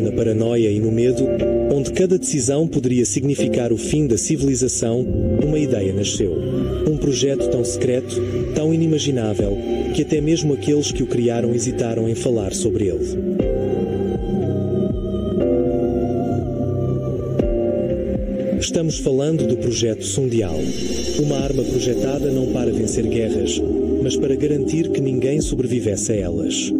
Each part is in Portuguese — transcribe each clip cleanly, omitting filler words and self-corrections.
na paranoia e no medo, onde cada decisão poderia significar o fim da civilização, uma ideia nasceu. Um projeto tão secreto, tão inimaginável, que até mesmo aqueles que o criaram hesitaram em falar sobre ele. Estamos falando do Projeto Sundial, uma arma projetada não para vencer guerras, mas para garantir que ninguém sobrevivesse a elas.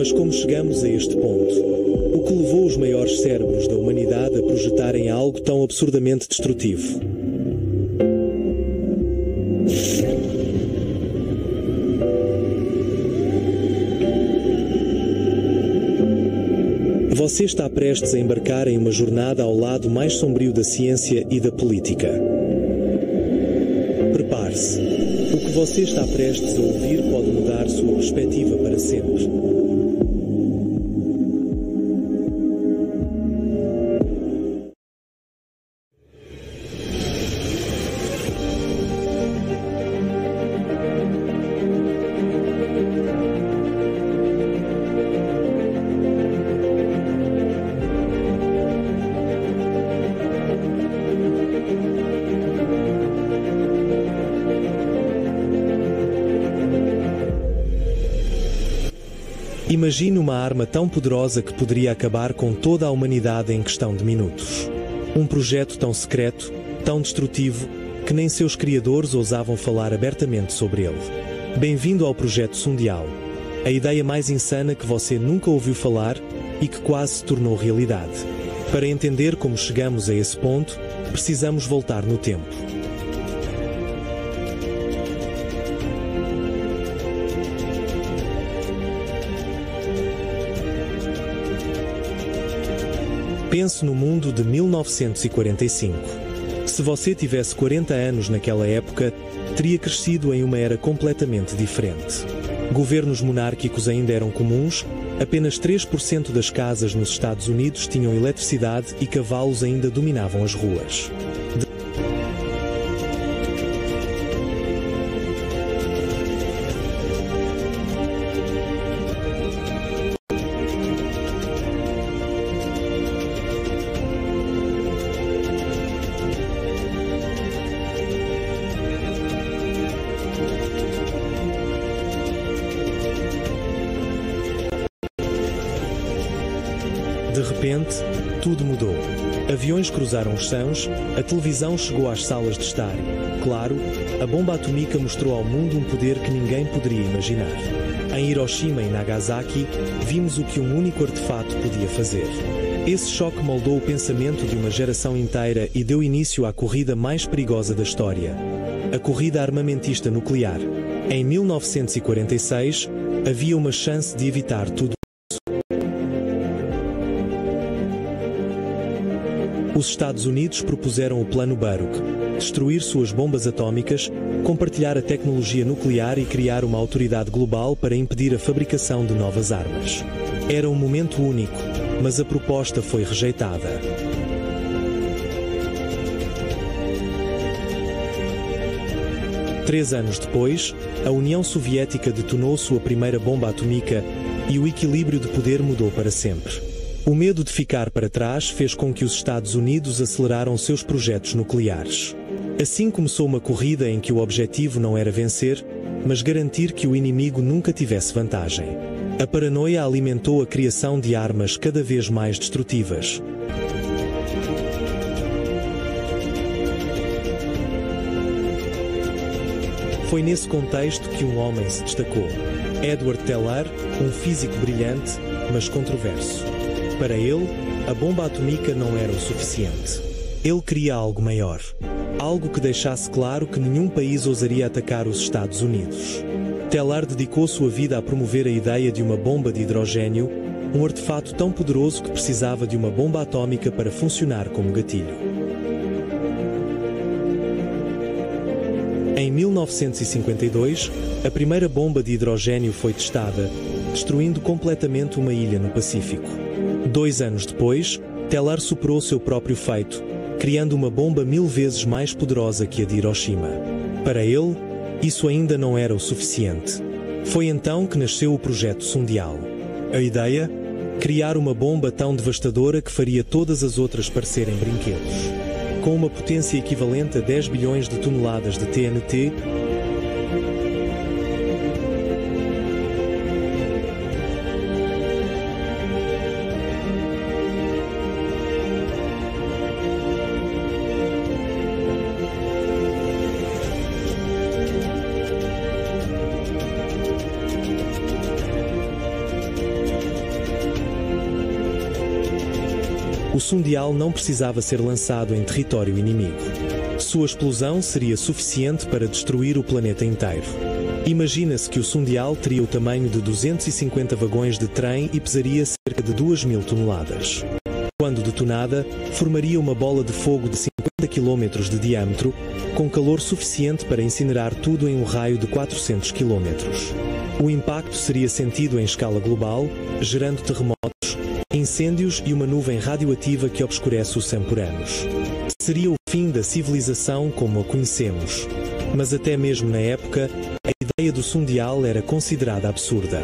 Mas como chegamos a este ponto? O que levou os maiores cérebros da humanidade a projetarem algo tão absurdamente destrutivo? Você está prestes a embarcar em uma jornada ao lado mais sombrio da ciência e da política. Prepare-se. O que você está prestes a ouvir pode mudar sua perspectiva para sempre. Imagine uma arma tão poderosa que poderia acabar com toda a humanidade em questão de minutos. Um projeto tão secreto, tão destrutivo, que nem seus criadores ousavam falar abertamente sobre ele. Bem-vindo ao Projeto Sundial, a ideia mais insana que você nunca ouviu falar e que quase se tornou realidade. Para entender como chegamos a esse ponto, precisamos voltar no tempo. Pense no mundo de 1945. Se você tivesse 40 anos naquela época, teria crescido em uma era completamente diferente. Governos monárquicos ainda eram comuns, apenas 3% das casas nos Estados Unidos tinham eletricidade e cavalos ainda dominavam as ruas. De repente, tudo mudou. Aviões cruzaram os céus, a televisão chegou às salas de estar. Claro, a bomba atômica mostrou ao mundo um poder que ninguém poderia imaginar. Em Hiroshima e Nagasaki, vimos o que um único artefato podia fazer. Esse choque moldou o pensamento de uma geração inteira e deu início à corrida mais perigosa da história, a corrida armamentista nuclear. Em 1946, havia uma chance de evitar tudo. Os Estados Unidos propuseram o Plano Baruch, destruir suas bombas atômicas, compartilhar a tecnologia nuclear e criar uma autoridade global para impedir a fabricação de novas armas. Era um momento único, mas a proposta foi rejeitada. Três anos depois, a União Soviética detonou sua primeira bomba atômica e o equilíbrio de poder mudou para sempre. O medo de ficar para trás fez com que os Estados Unidos aceleraram seus projetos nucleares. Assim começou uma corrida em que o objetivo não era vencer, mas garantir que o inimigo nunca tivesse vantagem. A paranoia alimentou a criação de armas cada vez mais destrutivas. Foi nesse contexto que um homem se destacou. Edward Teller, um físico brilhante, mas controverso. Para ele, a bomba atômica não era o suficiente. Ele queria algo maior. Algo que deixasse claro que nenhum país ousaria atacar os Estados Unidos. Teller dedicou sua vida a promover a ideia de uma bomba de hidrogênio, um artefato tão poderoso que precisava de uma bomba atômica para funcionar como gatilho. Em 1952, a primeira bomba de hidrogênio foi testada, destruindo completamente uma ilha no Pacífico. 2 anos depois, Teller superou seu próprio feito, criando uma bomba 1000 vezes mais poderosa que a de Hiroshima. Para ele, isso ainda não era o suficiente. Foi então que nasceu o projeto Sundial. A ideia? Criar uma bomba tão devastadora que faria todas as outras parecerem brinquedos. Com uma potência equivalente a 10 bilhões de toneladas de TNT, o Sundial não precisava ser lançado em território inimigo. Sua explosão seria suficiente para destruir o planeta inteiro. Imagina-se que o Sundial teria o tamanho de 250 vagões de trem e pesaria cerca de 2000 toneladas. Quando detonada, formaria uma bola de fogo de 50 km de diâmetro, com calor suficiente para incinerar tudo em um raio de 400 km. O impacto seria sentido em escala global, gerando terremotos, incêndios e uma nuvem radioativa que obscurece o céu por anos. Seria o fim da civilização como a conhecemos. Mas até mesmo na época, a ideia do Sundial era considerada absurda.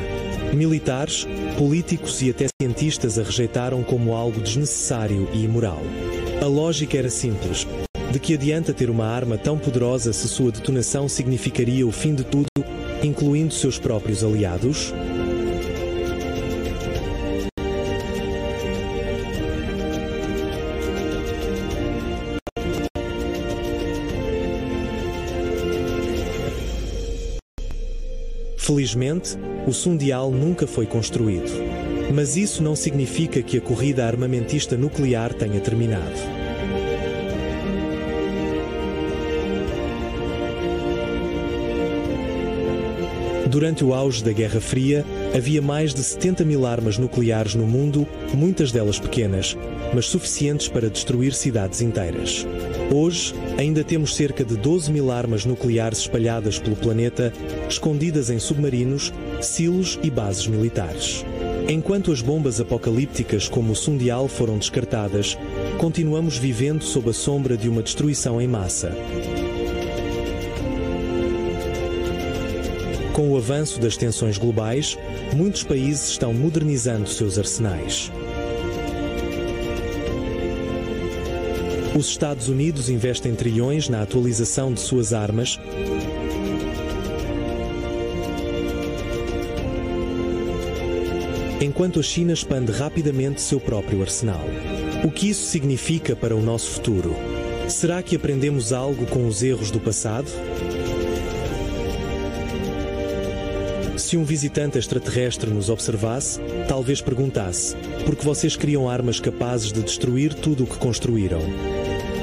Militares, políticos e até cientistas a rejeitaram como algo desnecessário e imoral. A lógica era simples. De que adianta ter uma arma tão poderosa se sua detonação significaria o fim de tudo, incluindo seus próprios aliados? Felizmente, o Sundial nunca foi construído. Mas isso não significa que a corrida armamentista nuclear tenha terminado. Durante o auge da Guerra Fria, havia mais de 70 mil armas nucleares no mundo, muitas delas pequenas, mas suficientes para destruir cidades inteiras. Hoje, ainda temos cerca de 12 mil armas nucleares espalhadas pelo planeta, escondidas em submarinos, silos e bases militares. Enquanto as bombas apocalípticas como o Sundial foram descartadas, continuamos vivendo sob a sombra de uma destruição em massa. Com o avanço das tensões globais, muitos países estão modernizando seus arsenais. Os Estados Unidos investem trilhões na atualização de suas armas, enquanto a China expande rapidamente seu próprio arsenal. O que isso significa para o nosso futuro? Será que aprendemos algo com os erros do passado? Se um visitante extraterrestre nos observasse, talvez perguntasse: por que vocês criam armas capazes de destruir tudo o que construíram?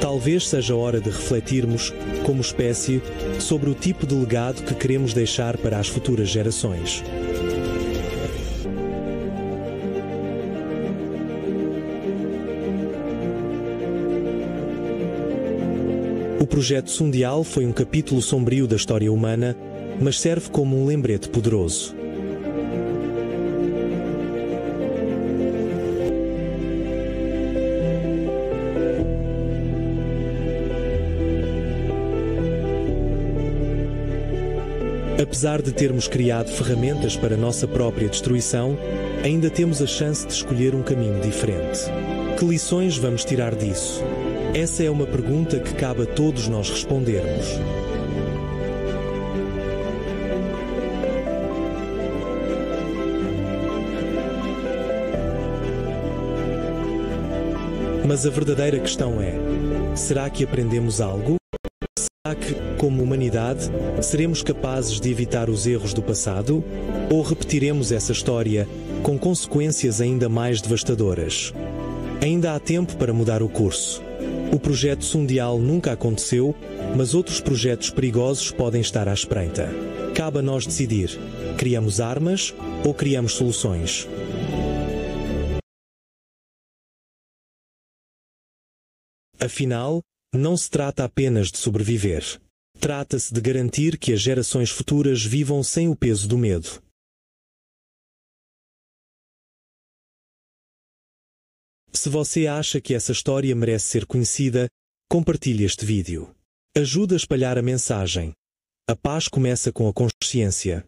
Talvez seja hora de refletirmos, como espécie, sobre o tipo de legado que queremos deixar para as futuras gerações. O projeto Sundial foi um capítulo sombrio da história humana, mas serve como um lembrete poderoso. Apesar de termos criado ferramentas para nossa própria destruição, ainda temos a chance de escolher um caminho diferente. Que lições vamos tirar disso? Essa é uma pergunta que cabe a todos nós respondermos. Mas a verdadeira questão é: será que aprendemos algo? Será que, como humanidade, seremos capazes de evitar os erros do passado? Ou repetiremos essa história com consequências ainda mais devastadoras? Ainda há tempo para mudar o curso. O projeto Sundial nunca aconteceu, mas outros projetos perigosos podem estar à espreita. Cabe a nós decidir: criamos armas ou criamos soluções? Afinal, não se trata apenas de sobreviver. Trata-se de garantir que as gerações futuras vivam sem o peso do medo. Se você acha que essa história merece ser conhecida, compartilhe este vídeo. Ajude a espalhar a mensagem. A paz começa com a consciência.